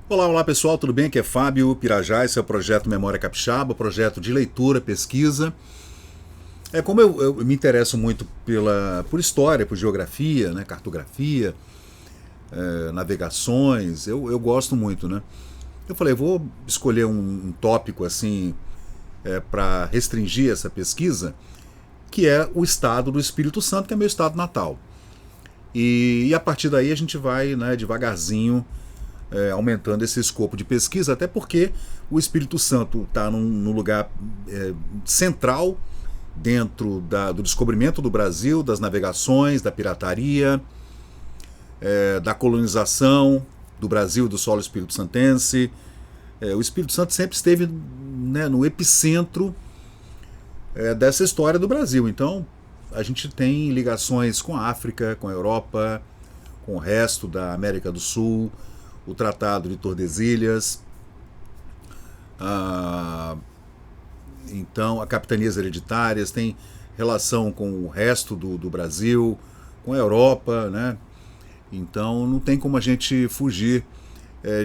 Olá, olá pessoal, tudo bem? Aqui é Fábio Pirajá, esse é o projeto Memória Capixaba, projeto de leitura, pesquisa. Como eu me interesso muito por história, por geografia, né, cartografia, navegações, eu gosto muito, né? Eu falei, vou escolher um tópico assim para restringir essa pesquisa, que é o estado do Espírito Santo, que é meu estado natal. E a partir daí a gente vai, né, devagarzinho aumentando esse escopo de pesquisa, até porque o Espírito Santo está num lugar central dentro do descobrimento do Brasil, das navegações, da pirataria, da colonização do Brasil, do solo espírito-santense. O Espírito Santo sempre esteve, né, no epicentro dessa história do Brasil. Então, a gente tem ligações com a África, com a Europa, com o resto da América do Sul, o Tratado de Tordesilhas, então a capitanias hereditárias, tem relação com o resto do Brasil, com a Europa, né? Então não tem como a gente fugir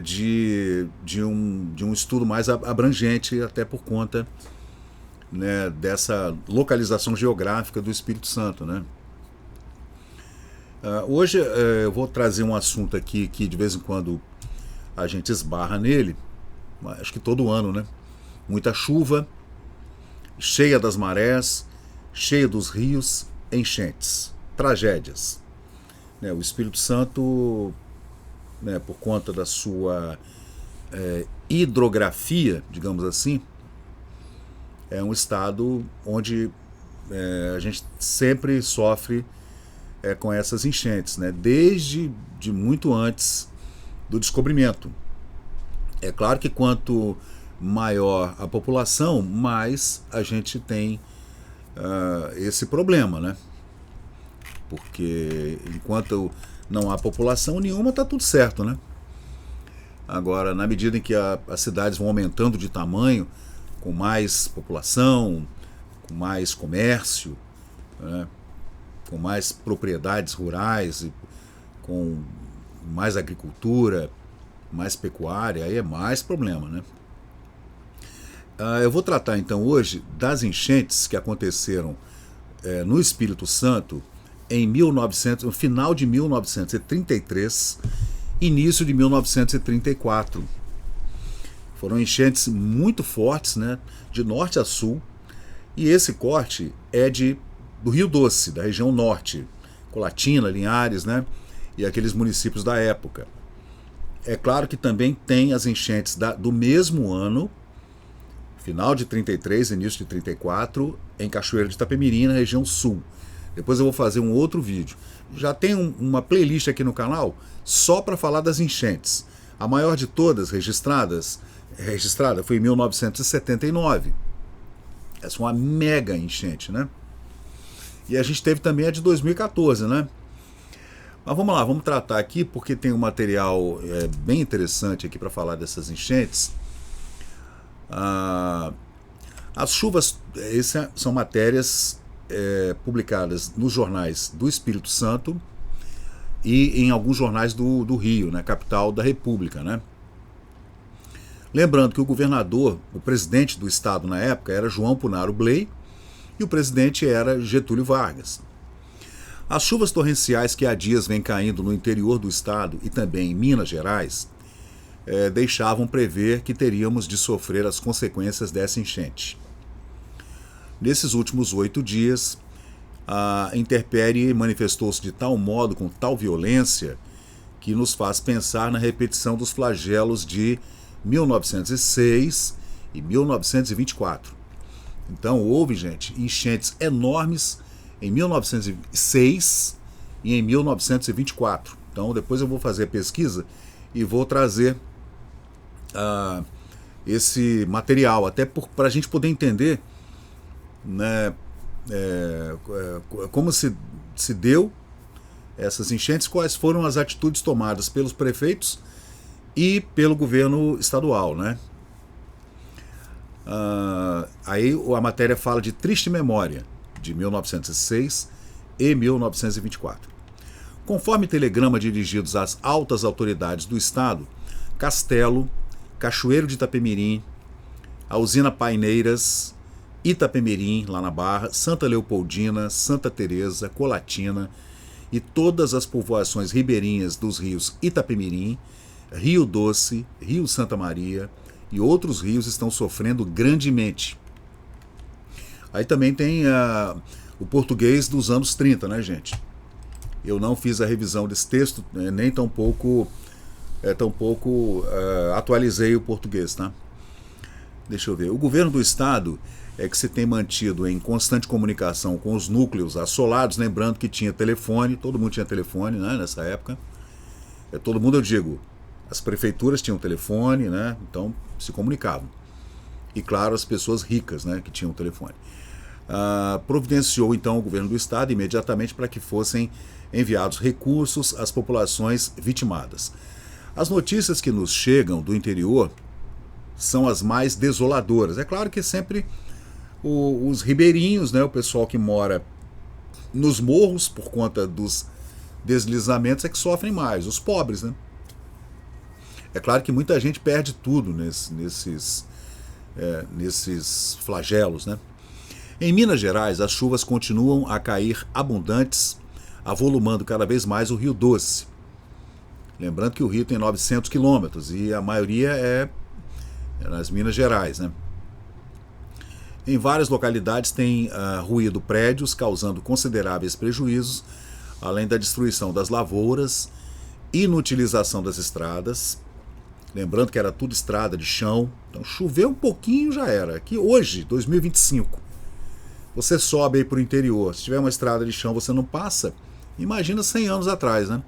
de um estudo mais abrangente, até por conta, né, dessa localização geográfica do Espírito Santo, né? Hoje eu vou trazer um assunto aqui que de vez em quando a gente esbarra nele, acho que todo ano, né? Muita chuva, cheia das marés, cheia dos rios, enchentes, tragédias. Né? O Espírito Santo, né, por conta da sua hidrografia, digamos assim, é um estado onde a gente sempre sofre com essas enchentes, né? Desde de muito antes do descobrimento. É claro que quanto maior a população, mais a gente tem esse problema, né? Porque enquanto não há população nenhuma, está tudo certo, né? Agora, na medida em que as cidades vão aumentando de tamanho, com mais população, com mais comércio, né, com mais propriedades rurais, com mais agricultura, mais pecuária, aí é mais problema, né? Eu vou tratar então hoje das enchentes que aconteceram no Espírito Santo em 1900, no final de 1933, início de 1934. Foram enchentes muito fortes, né, de norte a sul, e esse corte é do Rio Doce, da região norte, Colatina, Linhares, né, e aqueles municípios da época. É claro que também tem as enchentes do mesmo ano, final de 33, início de 34, em Cachoeira de Itapemirim, na região sul. Depois eu vou fazer um outro vídeo. Já tem uma playlist aqui no canal só para falar das enchentes. A maior de todas registrada foi em 1979. Essa foi uma mega enchente, né? E a gente teve também a de 2014, né? Mas vamos lá, vamos tratar aqui porque tem um material bem interessante aqui para falar dessas enchentes. As chuvas, essas são matérias publicadas nos jornais do Espírito Santo e em alguns jornais do Rio, né, capital da República, né? Lembrando que o governador, o presidente do estado na época era João Punaro Bley e o presidente era Getúlio Vargas. As chuvas torrenciais que há dias vêm caindo no interior do estado e também em Minas Gerais deixavam prever que teríamos de sofrer as consequências dessa enchente. Nesses últimos 8 dias, a intempérie manifestou-se de tal modo, com tal violência, que nos faz pensar na repetição dos flagelos de 1906 e 1924. Então houve, gente, enchentes enormes em 1906 e em 1924. Então depois eu vou fazer a pesquisa e vou trazer esse material, até para a gente poder entender, né, como se deu essas enchentes, quais foram as atitudes tomadas pelos prefeitos e pelo governo estadual, né? Aí a matéria fala de triste memória de 1906 e 1924. Conforme telegrama dirigidos às altas autoridades do estado, Castelo, Cachoeiro de Itapemirim, a usina Paineiras, Itapemirim, lá na Barra, Santa Leopoldina, Santa Teresa, Colatina e todas as povoações ribeirinhas dos rios Itapemirim, Rio Doce, Rio Santa Maria e outros rios estão sofrendo grandemente. Aí também tem o português dos anos 30, né, gente? Eu não fiz a revisão desse texto, nem tampouco atualizei o português, tá? Deixa eu ver. O governo do estado é que se tem mantido em constante comunicação com os núcleos assolados, lembrando que tinha telefone, todo mundo tinha telefone, né, nessa época. Todo mundo, eu digo, as prefeituras tinham telefone, né, então se comunicavam. E claro, as pessoas ricas, né, que tinham telefone. Providenciou então o governo do estado imediatamente para que fossem enviados recursos às populações vitimadas. As notícias que nos chegam do interior são as mais desoladoras. É claro que sempre os ribeirinhos, né, o pessoal que mora nos morros por conta dos deslizamentos é que sofrem mais, os pobres, né? É claro que muita gente perde tudo nesses flagelos, né? Em Minas Gerais, as chuvas continuam a cair abundantes, avolumando cada vez mais o Rio Doce. Lembrando que o rio tem 900 quilômetros e a maioria é nas Minas Gerais, né? Em várias localidades tem ruído prédios, causando consideráveis prejuízos, além da destruição das lavouras, inutilização das estradas. Lembrando que era tudo estrada de chão, então choveu um pouquinho já era. Aqui hoje, 2025, você sobe aí para o interior, se tiver uma estrada de chão você não passa, imagina 100 anos atrás, né?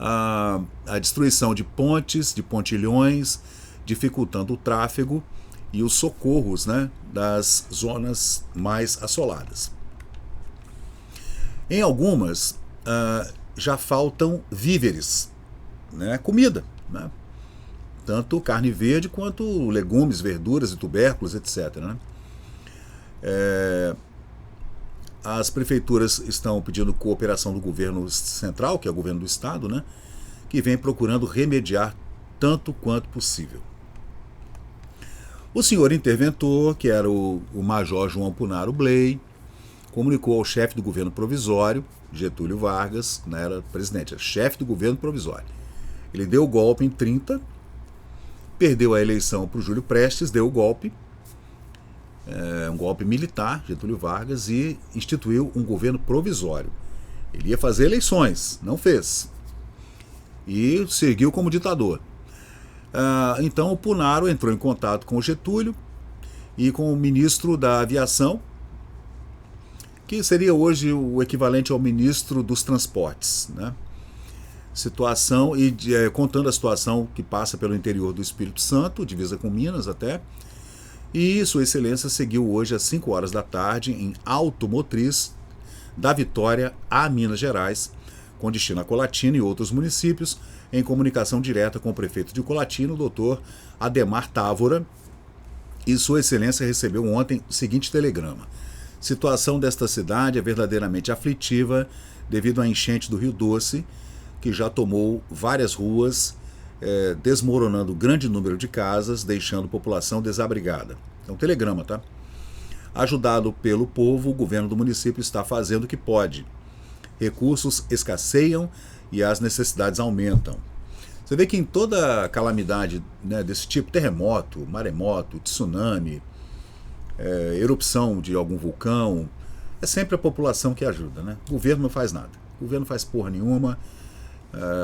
A destruição de pontes, de pontilhões, dificultando o tráfego e os socorros, né, das zonas mais assoladas. Em algumas, já faltam víveres, né, comida, né, tanto carne verde quanto legumes, verduras e tubérculos, etc. Né. As prefeituras estão pedindo cooperação do governo central, que é o governo do estado, né, que vem procurando remediar tanto quanto possível. O senhor interventor, que era o major João Punaro Bley, comunicou ao chefe do governo provisório, Getúlio Vargas, não era presidente, era chefe do governo provisório. Ele deu o golpe em 30, perdeu a eleição para o Júlio Prestes, deu o golpe, um golpe militar, Getúlio Vargas, e instituiu um governo provisório. Ele ia fazer eleições, não fez. E seguiu como ditador. Então o Punaro entrou em contato com o Getúlio e com o ministro da Aviação, que seria hoje o equivalente ao ministro dos Transportes, né? Situação e contando a situação que passa pelo interior do Espírito Santo, divisa com Minas até, e Sua Excelência seguiu hoje às 5 horas da tarde em automotriz da Vitória a Minas Gerais, com destino a Colatina e outros municípios, em comunicação direta com o prefeito de Colatina, o doutor Ademar Távora, e Sua Excelência recebeu ontem o seguinte telegrama: situação desta cidade é verdadeiramente aflitiva devido à enchente do Rio Doce, que já tomou várias ruas, desmoronando grande número de casas, deixando a população desabrigada. É um telegrama, tá? Ajudado pelo povo, o governo do município está fazendo o que pode. Recursos escasseiam e as necessidades aumentam. Você vê que em toda calamidade, né, desse tipo, terremoto, maremoto, tsunami, erupção de algum vulcão, é sempre a população que ajuda, né? O governo não faz nada. O governo não faz porra nenhuma,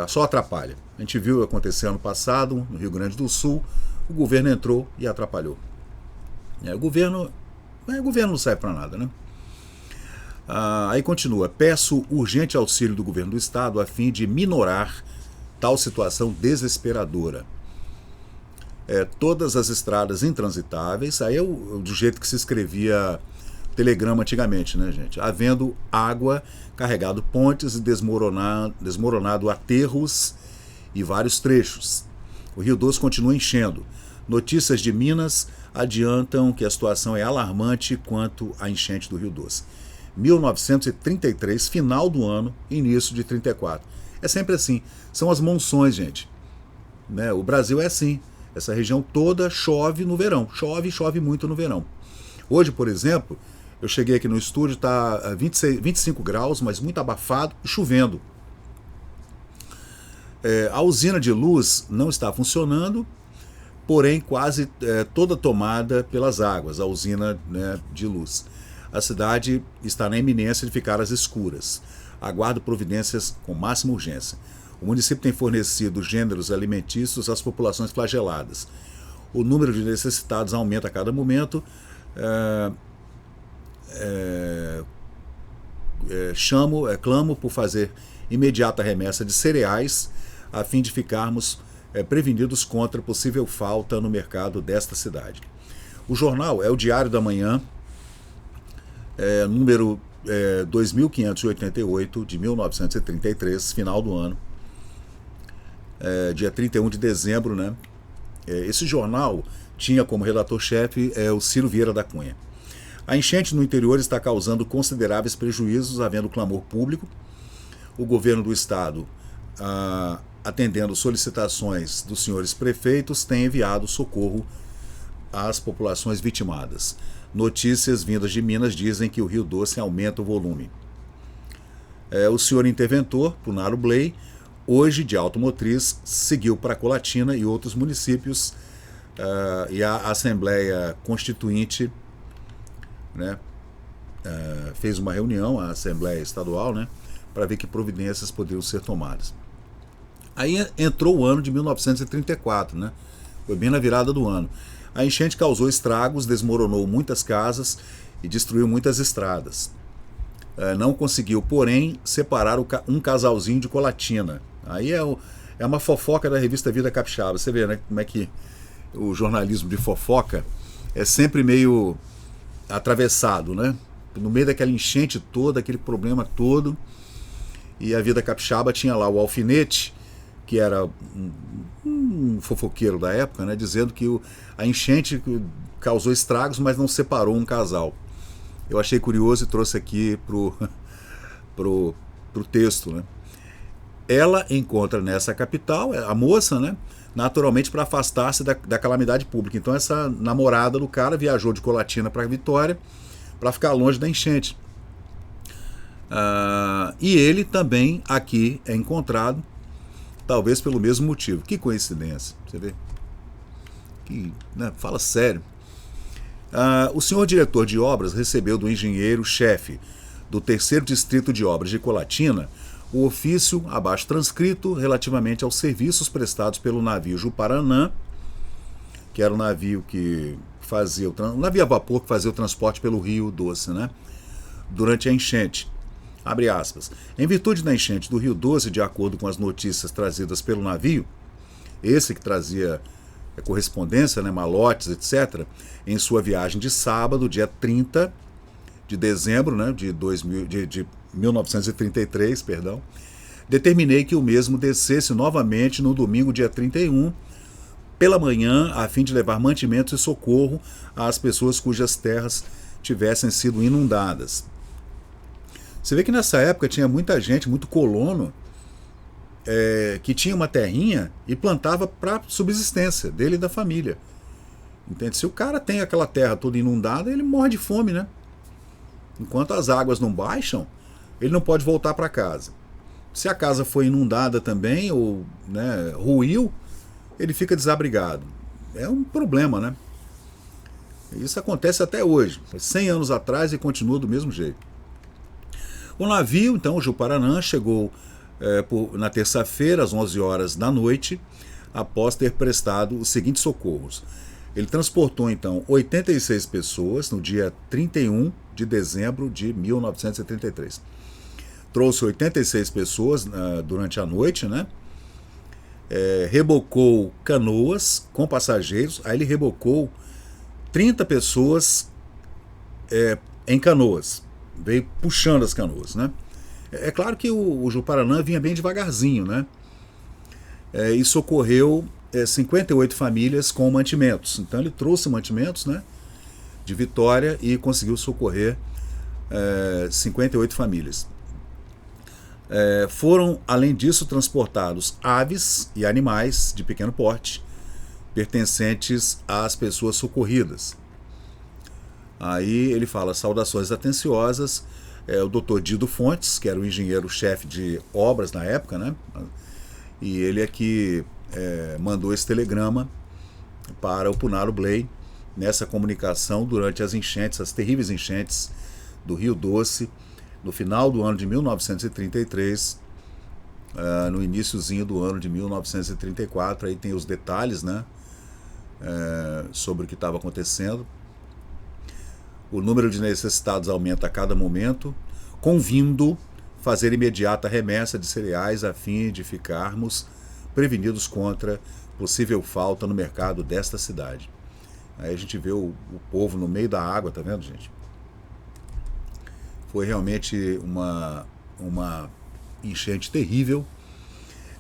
só atrapalha. A gente viu acontecer ano passado, no Rio Grande do Sul, o governo entrou e atrapalhou. O governo não serve para nada, né? Aí continua: peço urgente auxílio do governo do estado a fim de minorar tal situação desesperadora. Todas as estradas intransitáveis, aí é do jeito que se escrevia telegrama antigamente, né, gente? Havendo água, carregado pontes e desmoronado aterros e vários trechos. O Rio Doce continua enchendo. Notícias de Minas adiantam que a situação é alarmante quanto à enchente do Rio Doce. 1933, final do ano, início de 34. É sempre assim. São as monções, gente. né? O Brasil é assim. Essa região toda chove no verão. Chove muito no verão. Hoje, por exemplo, eu cheguei aqui no estúdio, está 25 graus, mas muito abafado e chovendo. A usina de luz não está funcionando, porém quase toda tomada pelas águas, a usina, né, de luz. A cidade está na iminência de ficar às escuras. Aguardo providências com máxima urgência. O município tem fornecido gêneros alimentícios às populações flageladas. O número de necessitados aumenta a cada momento. Clamo por fazer imediata remessa de cereais a fim de ficarmos prevenidos contra possível falta no mercado desta cidade. O jornal é o Diário da Manhã, número 2588 de 1933, final do ano, dia 31 de dezembro, né? Esse jornal tinha como redator-chefe o Ciro Vieira da Cunha. A enchente no interior está causando consideráveis prejuízos, havendo clamor público. O governo do estado, atendendo solicitações dos senhores prefeitos, tem enviado socorro às populações vitimadas. Notícias vindas de Minas dizem que o Rio Doce aumenta o volume. O senhor interventor, Punaro Bley, hoje de automotriz, seguiu para Colatina e outros municípios, e a Assembleia Constituinte, né, fez uma reunião, a Assembleia Estadual, né, para ver que providências poderiam ser tomadas. Aí entrou o ano de 1934, né, foi bem na virada do ano. A enchente causou estragos, desmoronou muitas casas e destruiu muitas estradas. Não conseguiu, porém, separar um casalzinho de Colatina. Aí é uma fofoca da revista Vida Capixaba. Você vê, né, como é que o jornalismo de fofoca é sempre meio atravessado, né? No meio daquela enchente toda, aquele problema todo. E a Vida Capixaba tinha lá o Alfinete, que era um fofoqueiro da época, né, dizendo que a enchente causou estragos, mas não separou um casal. Eu achei curioso e trouxe aqui pro texto, né? Ela encontra nessa capital, a moça, né, naturalmente para afastar-se da calamidade pública. Então essa namorada do cara viajou de Colatina para Vitória para ficar longe da enchente. E ele também aqui é encontrado, talvez pelo mesmo motivo. Que coincidência, você vê? Né, fala sério. O senhor diretor de obras recebeu do engenheiro-chefe do 3º Distrito de Obras de Colatina o ofício abaixo transcrito relativamente aos serviços prestados pelo navio Juparanã, que era o navio que fazia um navio a vapor que fazia o transporte pelo Rio Doce, né, durante a enchente. Abre aspas. Em virtude da enchente do Rio Doce, de acordo com as notícias trazidas pelo navio, esse que trazia correspondência, né, malotes, etc., em sua viagem de sábado, dia 30 de dezembro, né, de 1933, perdão, determinei que o mesmo descesse novamente no domingo, dia 31, pela manhã, a fim de levar mantimentos e socorro às pessoas cujas terras tivessem sido inundadas. Você vê que nessa época tinha muita gente, muito colono, que tinha uma terrinha e plantava para subsistência dele e da família. Entende? Se o cara tem aquela terra toda inundada, ele morre de fome, né? Enquanto as águas não baixam, ele não pode voltar para casa. Se a casa foi inundada também, ou, né, ruiu, ele fica desabrigado. É um problema, né? Isso acontece até hoje. Foi 100 anos atrás e continua do mesmo jeito. O navio, então, o Juparanã, chegou na terça-feira, às 11 horas da noite, após ter prestado os seguintes socorros. Ele transportou, então, 86 pessoas no dia 31 de dezembro de 1933. Trouxe 86 pessoas durante a noite, né? Rebocou canoas com passageiros, aí ele rebocou 30 pessoas em canoas, veio puxando as canoas, né? É claro que o Juparanã vinha bem devagarzinho, né? E socorreu 58 famílias com mantimentos. Então ele trouxe mantimentos, né, de Vitória e conseguiu socorrer 58 famílias. Foram, além disso, transportados aves e animais de pequeno porte, pertencentes às pessoas socorridas. Aí ele fala: saudações atenciosas, o Dr. Dido Fontes, que era o engenheiro-chefe de obras na época, né? E ele é que mandou esse telegrama para o Punalo Bley nessa comunicação durante as enchentes, as terríveis enchentes do Rio Doce, no final do ano de 1933, no iniciozinho do ano de 1934. Aí tem os detalhes, né, sobre o que estava acontecendo. O número de necessitados aumenta a cada momento, convindo fazer imediata remessa de cereais a fim de ficarmos prevenidos contra possível falta no mercado desta cidade. Aí a gente vê o povo no meio da água, tá vendo, gente? Foi realmente uma enchente terrível.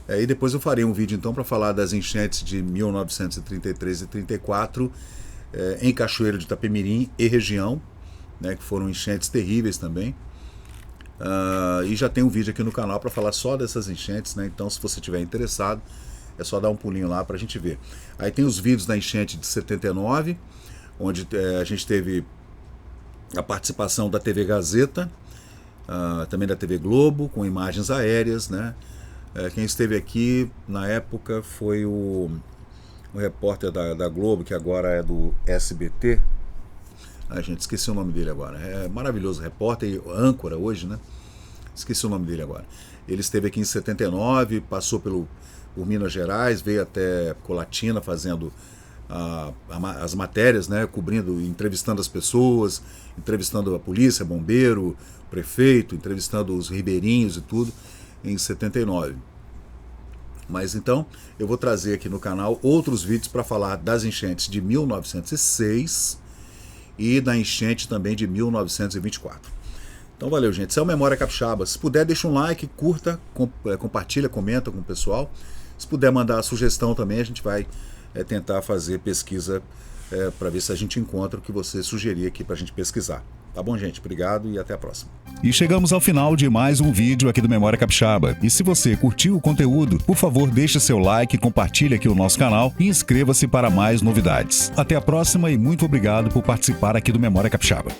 E depois eu farei um vídeo então para falar das enchentes de 1933 e 34 em Cachoeiro de Itapemirim e região, né, que foram enchentes terríveis também. E já tem um vídeo aqui no canal para falar só dessas enchentes, né? Então, se você estiver interessado, é só dar um pulinho lá para a gente ver. Aí tem os vídeos da enchente de 79, onde a gente teve a participação da TV Gazeta, também da TV Globo, com imagens aéreas, né? Quem esteve aqui na época foi o repórter da Globo, que agora é do SBT. Gente, esqueci o nome dele agora. É maravilhoso, repórter, âncora hoje, né? Esqueci o nome dele agora. Ele esteve aqui em 79, passou por Minas Gerais, veio até Colatina fazendo as matérias, né? Cobrindo, entrevistando as pessoas, entrevistando a polícia, bombeiro, prefeito, entrevistando os ribeirinhos e tudo, em 79. Mas então, eu vou trazer aqui no canal outros vídeos para falar das enchentes de 1906 e da enchente também de 1924. Então valeu, gente. Isso é o Memória Capixaba. Se puder, deixa um like, curta, compartilha, comenta com o pessoal. Se puder mandar a sugestão também, a gente vai tentar fazer pesquisa para ver se a gente encontra o que você sugerir aqui para a gente pesquisar. Tá bom, gente? Obrigado e até a próxima. E chegamos ao final de mais um vídeo aqui do Memória Capixaba. E se você curtiu o conteúdo, por favor, deixe seu like, compartilhe aqui o nosso canal e inscreva-se para mais novidades. Até a próxima e muito obrigado por participar aqui do Memória Capixaba.